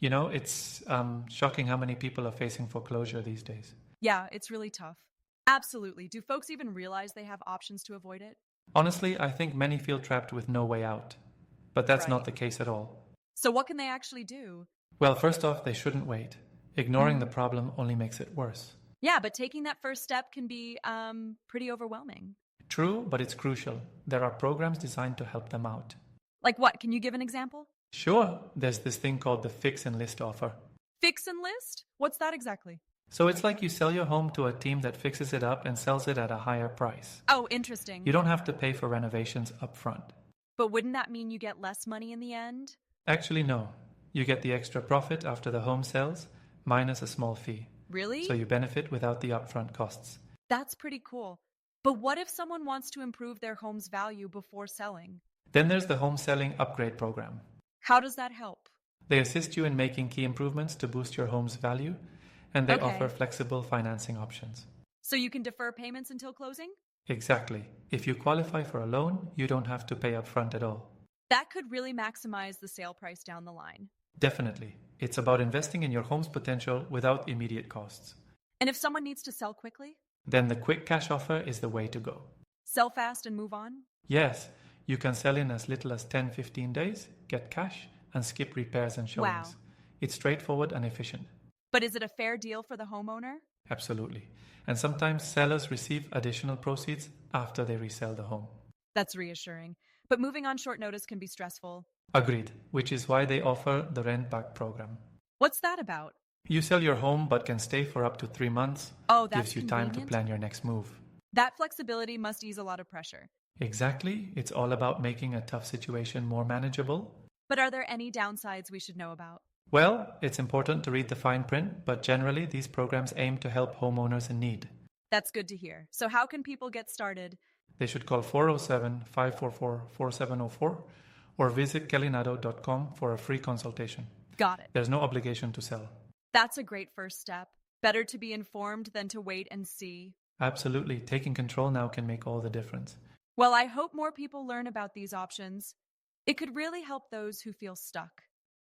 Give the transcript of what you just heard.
It's shocking how many people are facing foreclosure these days. Yeah, it's really tough. Absolutely. Do folks even realize they have options to avoid it? Honestly, I think many feel trapped with no way out. But that's not Right. the case at all. So, what can they actually do? Well, first off, they shouldn't wait. Ignoring the Hmm. problem only makes it worse. Yeah, but taking that first step can be pretty overwhelming. True, but it's crucial. There are programs designed to help them out. Like what? Can you give an example? Sure, there's this thing called the fix and list offer. Fix and list? What's that exactly? So it's like you sell your home to a team that fixes it up and sells it at a higher price. Oh, interesting. You don't have to pay for renovations upfront. But wouldn't that mean you get less money in the end? Actually, no. You get the extra profit after the home sells, minus a small fee. Really? So you benefit without the upfront costs. That's pretty cool. But what if someone wants to improve their home's value before selling? Then there's the home selling upgrade program. How does that help? They assist you in making key improvements to boost your home's value, and they Okay. offer flexible financing options. So you can defer payments until closing? Exactly. If you qualify for a loan, you don't have to pay upfront at all. That could really maximize the sale price down the line. Definitely. It's about investing in your home's potential without immediate costs. And if someone needs to sell quickly? Then the quick cash offer is the way to go. Sell fast and move on? Yes, you can sell in as little as 10-15 days, get cash, and skip repairs and showings. Wow. It's straightforward and efficient. But is it a fair deal for the homeowner? Absolutely. And sometimes sellers receive additional proceeds after they resell the home. That's reassuring. But moving on short notice can be stressful. Agreed, which is why they offer the rent back program. What's that about? You sell your home but can stay for up to 3 months. Oh, that's Gives you time to convenient. plan your next move. That flexibility must ease a lot of pressure. Exactly. It's all about making a tough situation more manageable. But are there any downsides we should know about? Well, it's important to read the fine print, but generally these programs aim to help homeowners in need. That's good to hear. So how can people get started? They should call 407-544-4704 or visit kellynadeau.com for a free consultation. Got it. There's no obligation to sell. That's a great first step. Better to be informed than to wait and see. Absolutely. Taking control now can make all the difference. Well, I hope more people learn about these options. It could really help those who feel stuck.